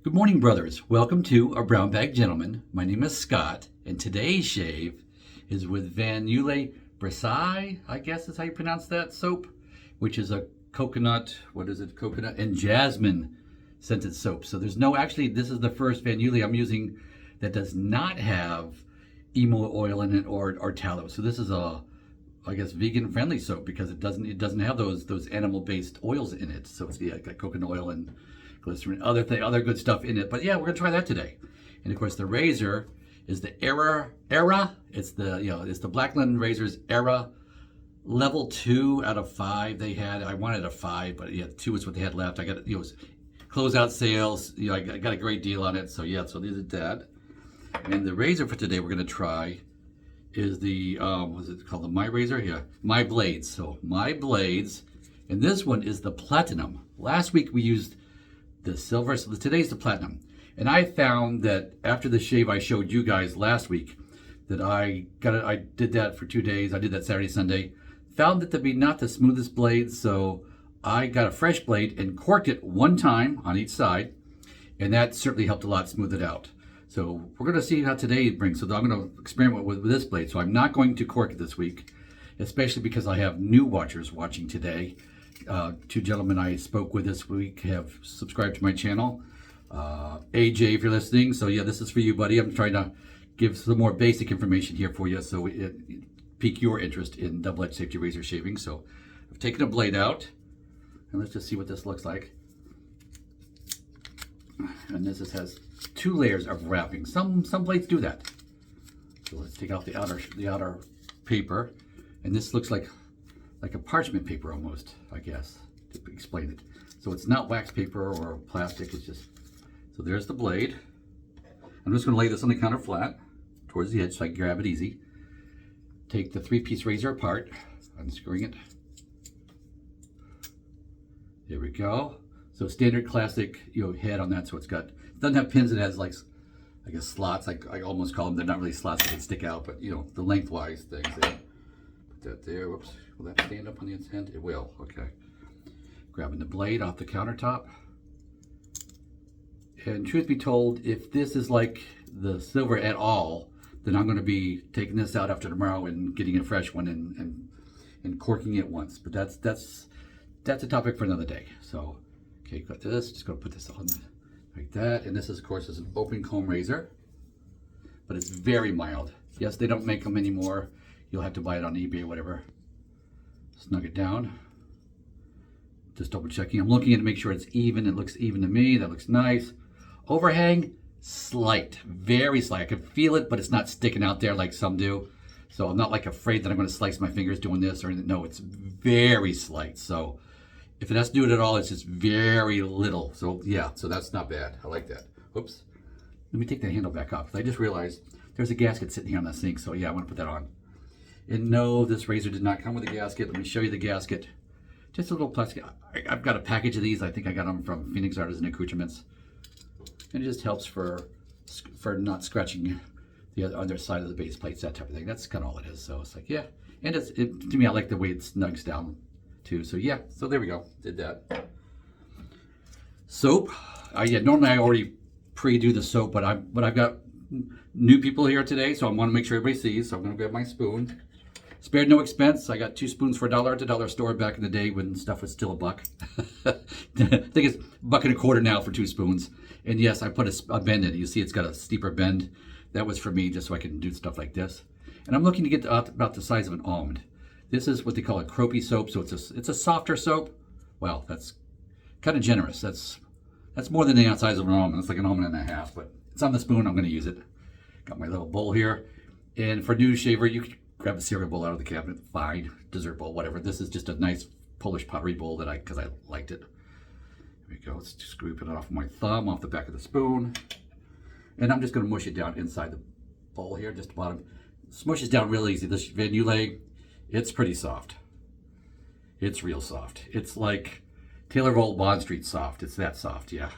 Good morning, brothers. Welcome to A Brown Bag Gentleman. My name is Scott, and today's shave is with Yulay Briseis, I guess is how you pronounce that soap, which is a coconut, coconut and jasmine scented soap. So there's no, actually, this is the first Yulay I'm using that does not have emo oil in it or tallow. So this is I guess, vegan friendly soap because it doesn't have those animal based oils in it. So it's got coconut oil and glycerine, other good stuff in it. But yeah, we're gonna try that today. And of course, the razor is the Era. It's the Blackland razors Era level 2 out of 5 they had. I wanted a 5, but yeah, 2 is what they had left. I got closeout sales. I got a great deal on it. So yeah, so these are that. And the razor for today we're gonna try is the what's it called? The My Razor? Yeah, My Blades. So My Blades, and this one is the Platinum. Last week we used the silver, so today's the Platinum. And I found that after the shave I showed you guys last week, that I did that for 2 days. I did that Saturday, Sunday. Found it to be not the smoothest blade, so I got a fresh blade and corked it one time on each side, and that certainly helped a lot smooth it out. So we're going to see how today it brings. So I'm going to experiment with this blade. So I'm not going to cork it this week, especially because I have new watchers watching today. 2 gentlemen I spoke with this week have subscribed to my channel. AJ, if you're listening. So yeah, this is for you, buddy. I'm trying to give some more basic information here for you so it pique your interest in double-edged safety razor shaving. So I've taken a blade out, and let's just see what this looks like. And this has 2 layers of wrapping. Some blades do that. So let's take off the outer paper, and this looks like a parchment paper almost, I guess, to explain it. So it's not wax paper or plastic. It's just, so there's the blade. I'm just going to lay this on the counter flat towards the edge so I can grab it easy. Take the 3-piece razor apart, unscrewing it. There we go. So standard classic, head on that. So it doesn't have pins. It has I guess slots. I almost call them. They're not really slots. They stick out, but the lengthwise things there. Put that there. Whoops. Will that stand up on the end? It will. Okay. Grabbing the blade off the countertop. And truth be told, if this is like the silver at all, then I'm going to be taking this out after tomorrow and getting a fresh one and corking it once. But that's a topic for another day. So. Okay, got this. Just gonna put this on like that. And this is, of course, is an open comb razor, but it's very mild. Yes, they don't make them anymore. You'll have to buy it on eBay or whatever. Snug it down. Just double checking. I'm looking at it to make sure it's even. It looks even to me. That looks nice. Overhang, slight, very slight. I can feel it, but it's not sticking out there like some do. So I'm not afraid that I'm going to slice my fingers doing this or anything. No, it's very slight. So if it has to do it at all, it's just very little. So yeah, so that's not bad. I like that. Oops. Let me take the handle back off. I just realized there's a gasket sitting here on the sink. So yeah, I want to put that on. And no, this razor did not come with a gasket. Let me show you the gasket. Just a little plastic. I've got a package of these. I think I got them from Phoenix Artisan Accoutrements. And it just helps for not scratching the other side of the base plates, that type of thing. That's kind of all it is. So it's yeah. And to me, I like the way it snugs down too. So yeah, so there we go. Did that. Soap. Yeah, normally I already pre-do the soap, but I've got new people here today, so I want to make sure everybody sees. So I'm going to grab my spoon. Spared no expense. I got 2 spoons for $1 at the dollar store back in the day when stuff was still $1. I think it's $1.25 now for 2 spoons. And yes, I put a bend in it. You see it's got a steeper bend. That was for me just so I can do stuff like this. And I'm looking to get about the size of an almond. This is what they call a croupy soap, so it's a softer soap. Well, that's kind of generous. That's more than the size of an almond. It's like an almond and a half, but it's on the spoon. I'm going to use it. Got my little bowl here. And for new shaver, you can grab a cereal bowl out of the cabinet. Fine, dessert bowl, whatever. This is just a nice Polish pottery bowl because I liked it. There we go. Let's just scoop it off my thumb, off the back of the spoon. And I'm just going to mush it down inside the bowl here, just the bottom. Smushes down real easy. This Yulay, it's pretty soft. It's real soft. It's like Taylor of Old Bond Street soft. It's that soft, yeah.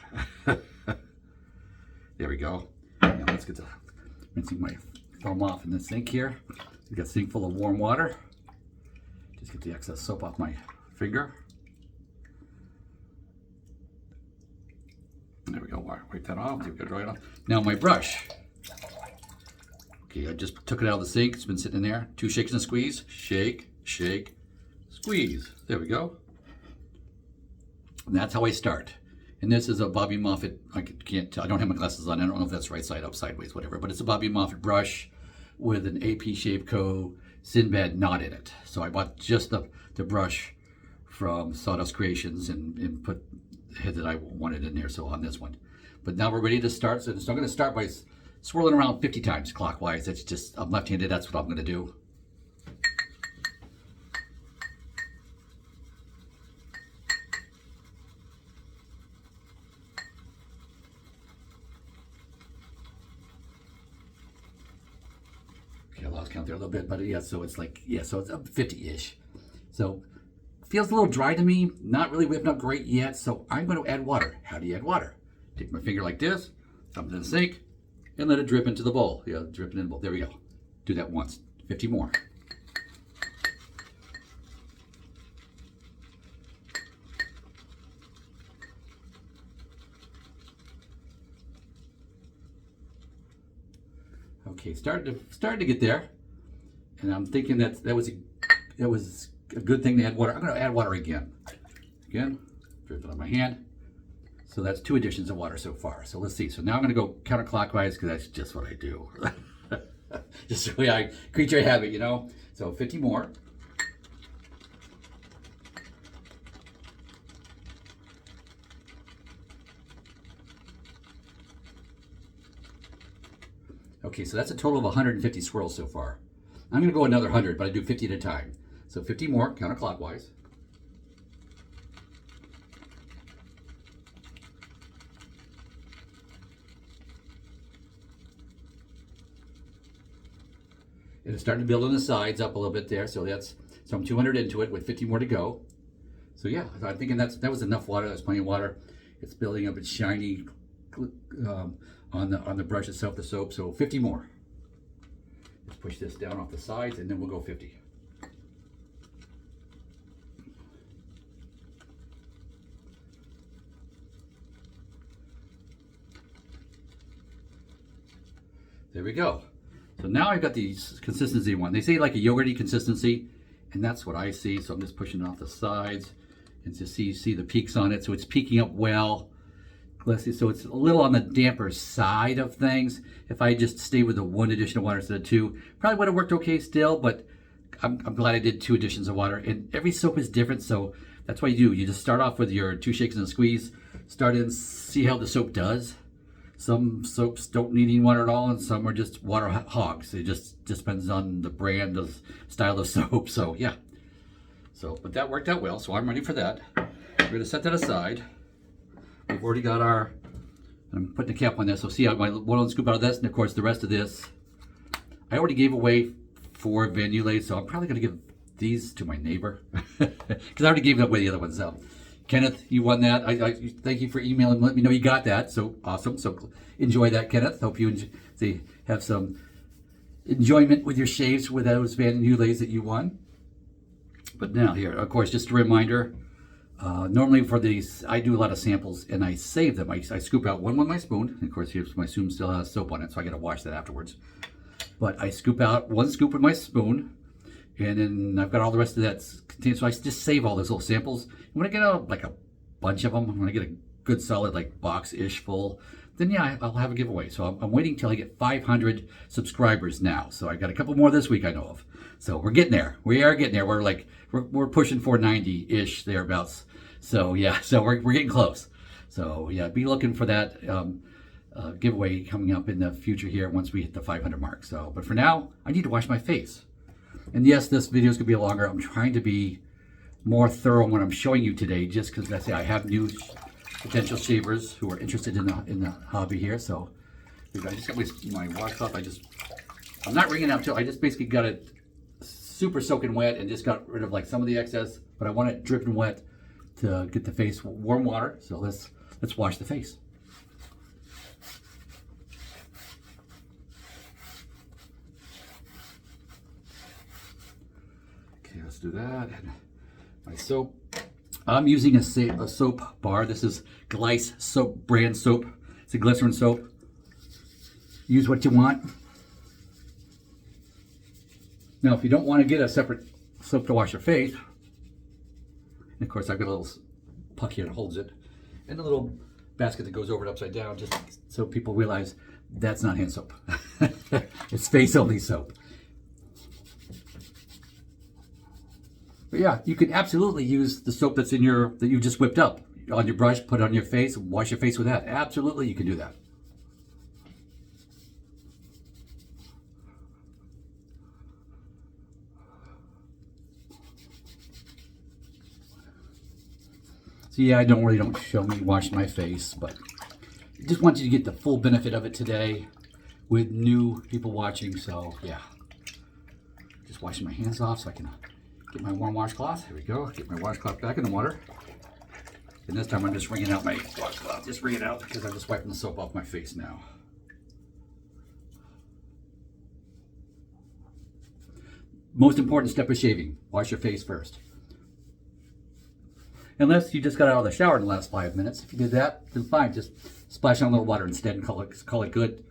There we go. Now let's get to rinsing my thumb off in the sink here. We got a sink full of warm water. Just get the excess soap off my finger. There we go. wipe that off. There we go, dry it off. Now my brush. Okay, I just took it out of the sink. It's been sitting in there. 2 shakes and a squeeze. Shake, shake, squeeze. There we go. And that's how I start. And this is a Bobby Moffett. I don't have my glasses on. I don't know if that's right side up, sideways, whatever. But it's a Bobby Moffett brush with an AP Shave Co. Sinbad knot in it. So I bought just the brush from Sawdust Creations and put the head that I wanted in there. So on this one. But now we're ready to start. So I'm going to start by swirling around 50 times clockwise. It's just, I'm left-handed. That's what I'm going to do. I lost count there a little bit, but yeah, so it's like, yeah, so it's up 50-ish. So feels a little dry to me, not really whipped up great yet, so I'm going to add water. How do you add water? Take my finger like this, dump it in the sink, and let it drip into the bowl. Yeah, dripping in the bowl. There we go. Do that once. 50 more. Okay, starting to get there, and I'm thinking that was a good thing to add water. I'm going to add water again. Drip it on my hand. So that's 2 additions of water so far. So let's see. So now I'm going to go counterclockwise because that's just what I do. Just the way I creature habit, you know. So 50 more. Okay, so that's a total of 150 swirls so far. I'm going to go another 100, but I do 50 at a time. So 50 more counterclockwise. And it's starting to build on the sides up a little bit there. So I'm 200 into it with 50 more to go. So yeah, I'm thinking that was enough water. That's plenty of water. It's building up. It's shiny on the brush itself, the soap. So 50 more. Let's push this down off the sides, and then we'll go 50. There we go. So now I've got the consistency one. They say like a yogurty consistency, and that's what I see. So I'm just pushing it off the sides, and to see the peaks on it. So it's peaking up well. So it's a little on the damper side of things. If I just stayed with the 1 addition of water instead of 2, probably would have worked okay still, but I'm glad I did 2 additions of water. And every soap is different, so that's what you do. You just start off with your 2 shakes and a squeeze, start in, see how the soap does. Some soaps don't need any water at all, and some are just water hogs. It just depends on the brand, the style of soap. So yeah. So, but that worked out well, so I'm ready for that. We're gonna set that aside. We've already got I'm putting a cap on this, so see how my one scoop out of this, and of course the rest of this, I already gave away 4 Van Yulay, so I'm probably going to give these to my neighbor, because I already gave away the other ones. So, Kenneth, you won that. I thank you for emailing, let me know you got that, so awesome. So enjoy that, Kenneth. Hope you have some enjoyment with your shaves with those Van Yulays that you won. But now here, of course, just a reminder, normally for these, I do a lot of samples and I save them. I scoop out one with my spoon. Of course, my spoon still has soap on it, so I got to wash that afterwards. But I scoop out 1 scoop with my spoon, and then I've got all the rest of that contained. So I just save all those little samples. And when I get out like a bunch of them, when I get a good solid like box-ish full, then yeah, I'll have a giveaway. So I'm waiting till I get 500 subscribers now. So I got a couple more this week I know of. So we're getting there. We are getting there. We're pushing 490-ish thereabouts. So yeah, so we're getting close. So yeah, be looking for that giveaway coming up in the future here once we hit the 500 mark. So, but for now, I need to wash my face. And yes, this video is gonna be longer. I'm trying to be more thorough in what I'm showing you today, just because I have new potential shavers who are interested in the hobby here. So I just got my washcloth. I'm not wringing out till I just basically got it super soaking wet and just got rid of like some of the excess, but I want it dripping wet to get the face warm water. So let's wash the face. Okay, let's do that. And my soap. I'm using a soap bar. This is Glyce soap brand soap. It's a glycerin soap. Use what you want. Now, if you don't want to get a separate soap to wash your face, and of course I've got a little puck here that holds it, and a little basket that goes over it upside down, just so people realize that's not hand soap. It's face only soap. But yeah, you can absolutely use the soap that's in that you just whipped up on your brush, put it on your face, wash your face with that. Absolutely, you can do that. So yeah, I don't show me washing my face, but I just want you to get the full benefit of it today with new people watching. So yeah, just washing my hands off so I can get my warm washcloth. Here we go. Get my washcloth back in the water. And this time I'm just wringing out my washcloth. Just wring it out because I'm just wiping the soap off my face now. Most important step is shaving. Wash your face first. Unless you just got out of the shower in the last 5 minutes. If you did that, then fine. Just splash on a little water instead and call it good.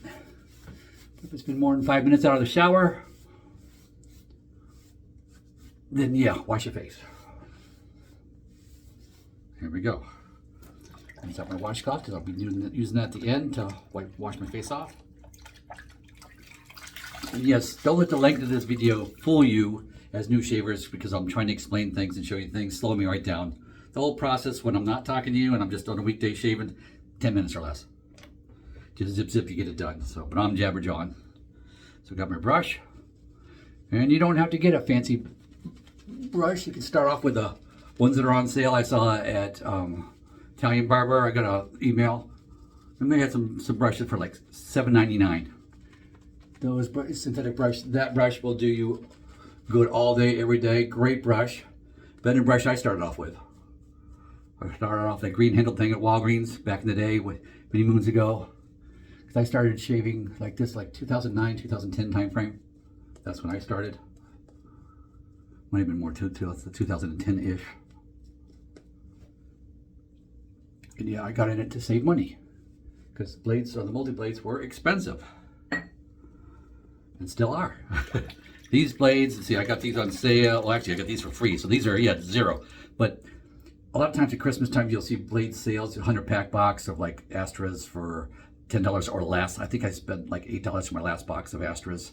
If it's been more than 5 minutes out of the shower, then yeah, wash your face. Here we go. Rinse out my washcloth because I'll be using that at the end to wash my face off. And yes, don't let the length of this video fool you as new shavers, because I'm trying to explain things and show you things. Slow me right down. The whole process when I'm not talking to you and I'm just on a weekday shaving, 10 minutes or less. Just zip zip, you get it done. So, but I'm Jabberjawn. So I got my brush, and you don't have to get a fancy brush. You can start off with the ones that are on sale. I saw at Italian Barber. I got an email, and they had some brushes for like $7.99. Those synthetic brush, that brush will do you good all day, every day. Great brush. Better brush I started off with. I started off that green handled thing at Walgreens back in the day, many moons ago. Because I started shaving like this, like 2009, 2010 time frame. That's when I started. Might have been more to 2010-ish. And yeah, I got in it to save money. Because the blades, or the multi-blades, were expensive. And still are. These blades, see, I got these on sale. Well, actually, I got these for free. So these are, yeah, $0. But a lot of times at Christmas time, you'll see blade sales, 100-pack box of like Astras for $10 or less. I think I spent like $8 for my last box of Astras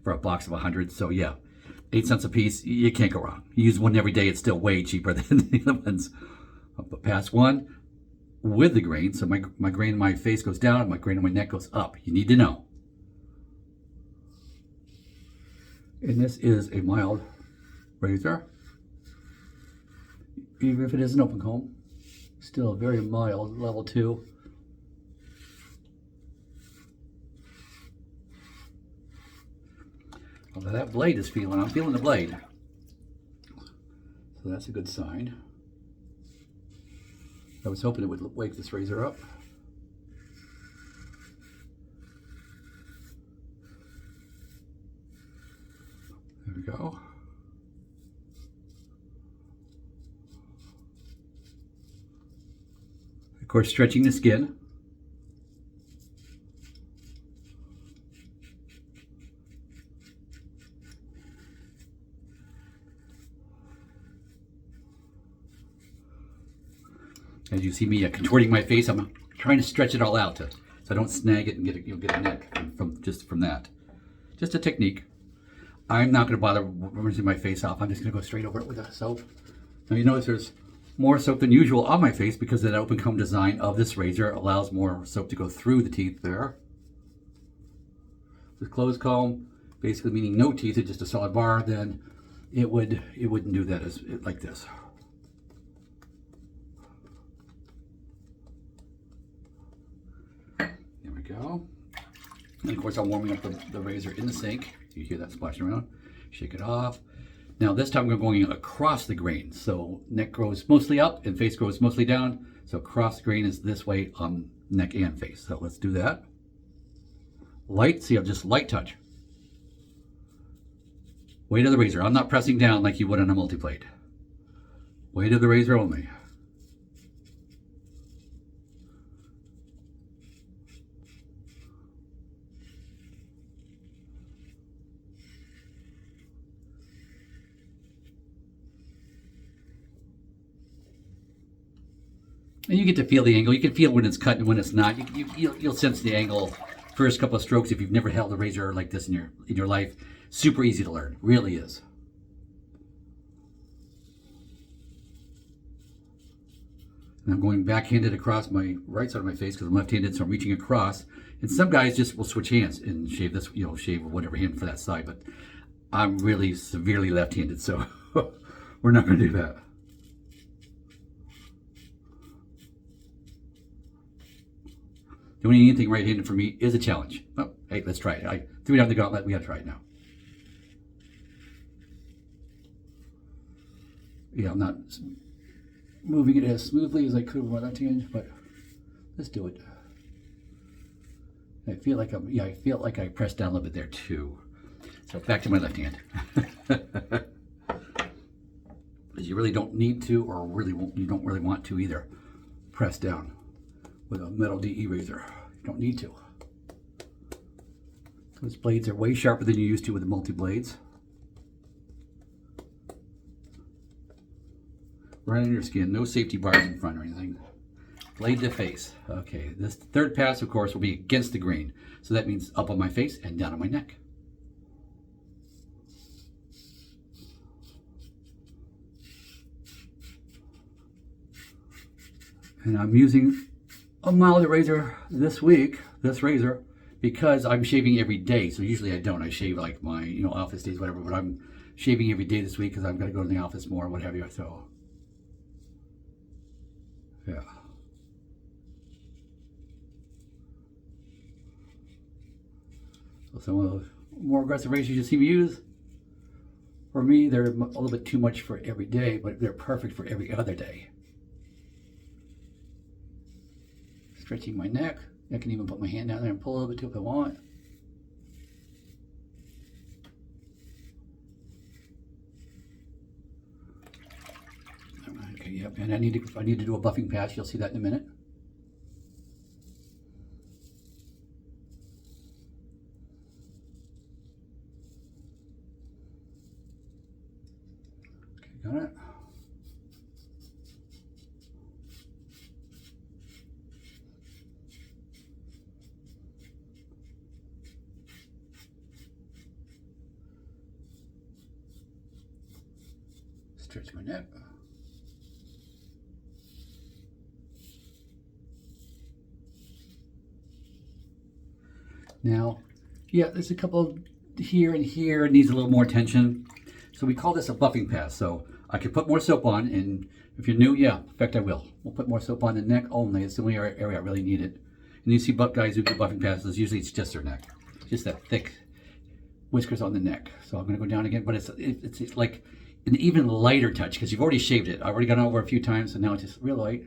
for a box of 100. So yeah, 8 cents a piece. You can't go wrong. You use one every day. It's still way cheaper than the other ones. But pass one with the grain. So my grain in my face goes down. My grain in my neck goes up. You need to know. And this is a mild razor. Even if it is an open comb, still a very mild level 2. Although that blade is feeling, I'm feeling the blade. So that's a good sign. I was hoping it would wake this razor up. There we go. Of course, stretching the skin. As you see me contorting my face, I'm trying to stretch it all out so I don't snag it and you'll get a neck from that. Just a technique. I'm not going to bother rinsing my face off. I'm just going to go straight over it with a soap. Now you notice there's more soap than usual on my face because that open comb design of this razor allows more soap to go through the teeth there. With closed comb, basically meaning no teeth, it's just a solid bar, then it wouldn't do that like this. There we go. And of course I'm warming up the razor in the sink. You hear that splashing around. Shake it off. Now this time we're going across the grain. So neck grows mostly up and face grows mostly down. So across the grain is this way on neck and face. So let's do that. Light, see, I'll just light touch. Weight of the razor. I'm not pressing down like you would on a multi-blade. Weight of the razor only. And you get to feel the angle. You can feel when it's cut and when it's not. You'll sense the angle first couple of strokes if you've never held a razor like this in your life. Super easy to learn, really is. And I'm going backhanded across my right side of my face because I'm left-handed, so I'm reaching across. And some guys just will switch hands and shave this, shave with whatever hand for that side. But I'm really severely left-handed, so we're not going to do that. Doing anything right-handed for me is a challenge. Oh, hey, let's try it. I threw down the gauntlet. We got to try it now. Yeah, I'm not moving it as smoothly as I could with my left hand, but let's do it. I feel like I pressed down a little bit there too. So back to my left hand. Because you really don't need to, or you don't really want to either, press down with a metal DE razor. You don't need to. Those blades are way sharper than you used to with the multi-blades. Right on your skin, no safety bars in front or anything. Blade to face. Okay, this third pass, of course, will be against the grain. So that means up on my face and down on my neck. And I'm using a milder razor this week, this razor, because I'm shaving every day. So usually I don't. I shave like my, office days, whatever, but I'm shaving every day this week because I've got to go to the office more, what have you. So, yeah. So some of the more aggressive razors you see me use, for me, they're a little bit too much for every day, but they're perfect for every other day. Stretching my neck. I can even put my hand down there and pull a little bit too if I want. Okay, yep, and I need to do a buffing pass. You'll see that in a minute. Okay, got it. Stretch my neck. Now, yeah, there's a couple here and here. It needs a little more attention. So we call this a buffing pass. So I could put more soap on, and if you're new, yeah, in fact I will. We'll put more soap on the neck only. It's the only area I really need it. And you see guys who do buffing passes, usually it's just their neck. Just that thick whiskers on the neck. So I'm gonna go down again, but it's like an even lighter touch because you've already shaved it. I've already gone over a few times, so now it's just real light.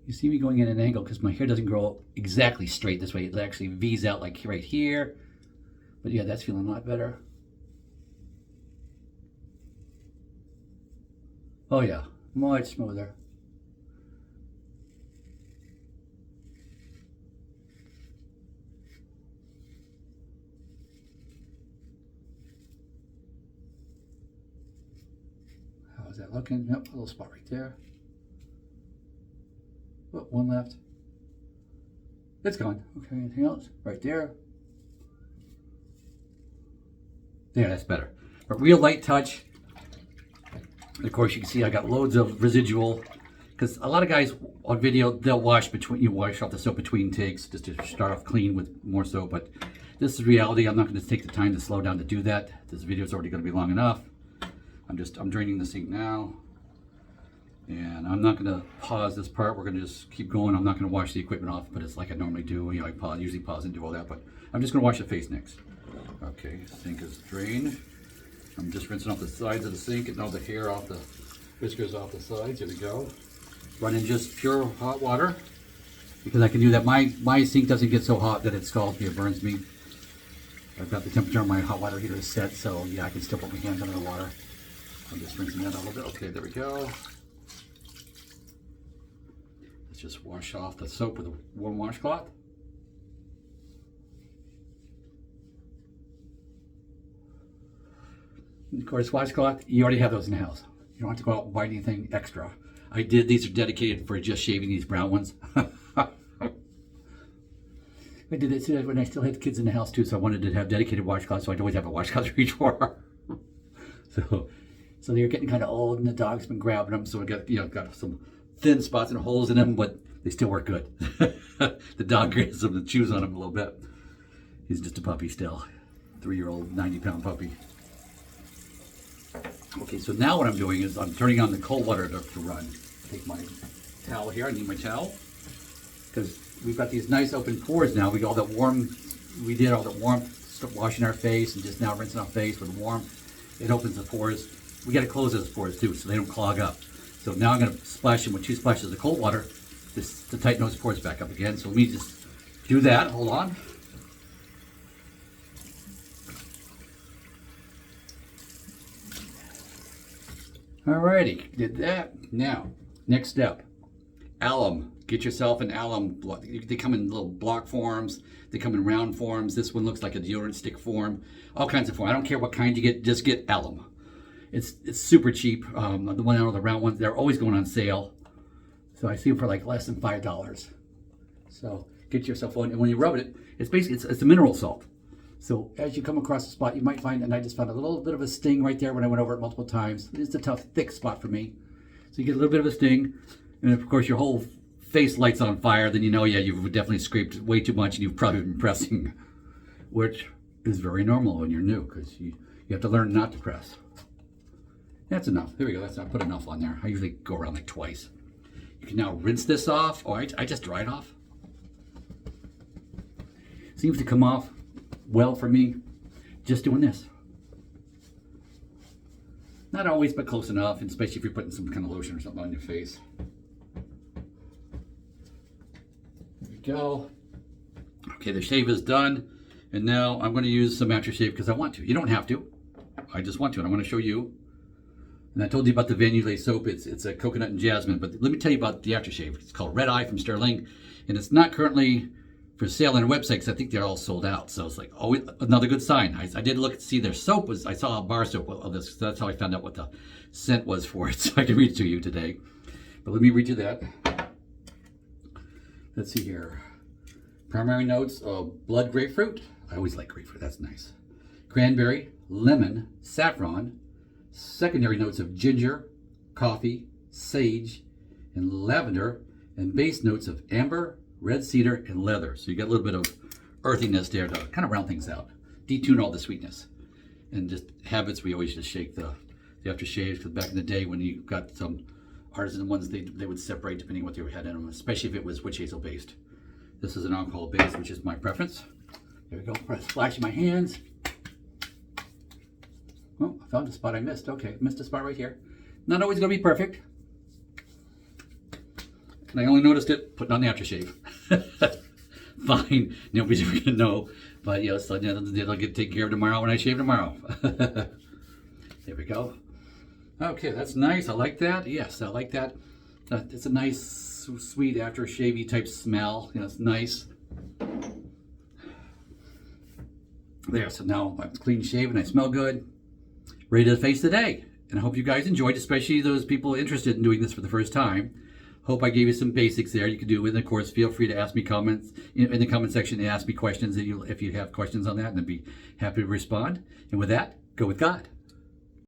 You see me going in an angle because my hair doesn't grow exactly straight this way. It actually V's out like right here. But yeah, that's feeling a lot better. Oh yeah, much smoother. How's that looking? Yep, a little spot right there. Oh, one left. It's gone. Okay, anything else? Right there. There, that's better. But real light touch. And of course, you can see I got loads of residual. Because a lot of guys on video, they'll wash off the soap between takes just to start off clean with more soap. But this is reality. I'm not going to take the time to slow down to do that. This video is already going to be long enough. I'm draining the sink now. And I'm not going to pause this part. We're going to just keep going. I'm not going to wash the equipment off, but it's like I normally do. I usually pause and do all that, but I'm just going to wash the face next. Okay, sink is drained. I'm just rinsing off the sides of the sink, getting all the hair off the whiskers off the sides. Here we go. Running just pure hot water because I can do that. My sink doesn't get so hot that it scalds me or burns me. I've got the temperature on my hot water heater is set, so yeah, I can still put my hands under the water. I'm just rinsing that a little bit. Okay, there we go. Just wash off the soap with a warm washcloth. And of course, washcloth, you already have those in the house. You don't have to go out and buy anything extra. I did, these are dedicated for just shaving these brown ones. I did it when I still had kids in the house too, so I wanted to have dedicated washcloths, so I'd always have a washcloth for each drawer. So they're getting kind of old, and the dog's been grabbing them, so I got some thin spots and holes in them, but they still work good. The dog grabs them and chews on them a little bit. He's just a puppy still, 3-year-old, 90-pound puppy. Okay, so now what I'm doing is I'm turning on the cold water to run. Take my towel here. I need my towel because we've got these nice open pores now. We did all that warmth, washing our face, and just now rinsing our face with warmth. It opens the pores. We got to close those pores too, so they don't clog up. So now I'm going to splash them with 2 splashes of cold water just to tighten those pores back up again. So let me just do that. Hold on. Alrighty, did that. Now, next step, alum. Get yourself an alum block. They come in little block forms. They come in round forms. This one looks like a deodorant stick form. All kinds of form. I don't care what kind you get. Just get alum. It's super cheap. The one out of the round ones, they're always going on sale. So I see them for like less than $5. So get yourself one. And when you rub it, it's basically it's a mineral salt. So as you come across a spot, you might find, and I just found a little bit of a sting right there when I went over it multiple times. It's a tough, thick spot for me. So you get a little bit of a sting, and of course your whole face lights on fire, then you know, yeah, you've definitely scraped way too much and you've probably been pressing, which is very normal when you're new, because you have to learn not to press. That's enough. There we go. I put enough on there. I usually go around like twice. You can now rinse this off. Oh, I just dried off. Seems to come off well for me, just doing this. Not always, but close enough, and especially if you're putting some kind of lotion or something on your face. There we go. Okay, the shave is done, and now I'm going to use some aftershave because I want to. You don't have to. I just want to, and I'm going to show you. And I told you about the Van Yulay soap. It's a coconut and jasmine, but let me tell you about the aftershave. It's called Red Eye from Sterling, and it's not currently for sale on their website because I think they're all sold out. So it's like, oh, another good sign. I did look to see their soap I saw a bar soap of this. So that's how I found out what the scent was for it. So I can read it to you today. But let me read you that. Let's see here. Primary notes of blood grapefruit. I always like grapefruit. That's nice. Cranberry, lemon, saffron. Secondary notes of ginger, coffee, sage, and lavender. And base notes of amber, red cedar, and leather. So you get a little bit of earthiness there to kind of round things out. Detune all the sweetness. And just habits, we always just shake the aftershave, because back in the day when you got some artisan ones, they would separate depending what they had in them, especially if it was witch hazel based. This is an alcohol base, which is my preference. There we go. Splash in my hands. Oh, I found a spot I missed. Okay, missed a spot right here. Not always going to be perfect. And I only noticed it putting on the aftershave. Fine, nobody's ever gonna know. But yes, it'll get taken care of tomorrow when I shave tomorrow. There we go. Okay, that's nice. I like that. Yes, I like that. It's a nice, sweet aftershave-y type smell. You know, it's nice. There. So now I'm clean shaven. I smell good. Ready to face the day. And I hope you guys enjoyed, especially those people interested in doing this for the first time. Hope I gave you some basics there. You can do it. And of course, feel free to ask me comments in the comment section and ask me questions if you have questions on that, and I'd be happy to respond. And with that, go with God.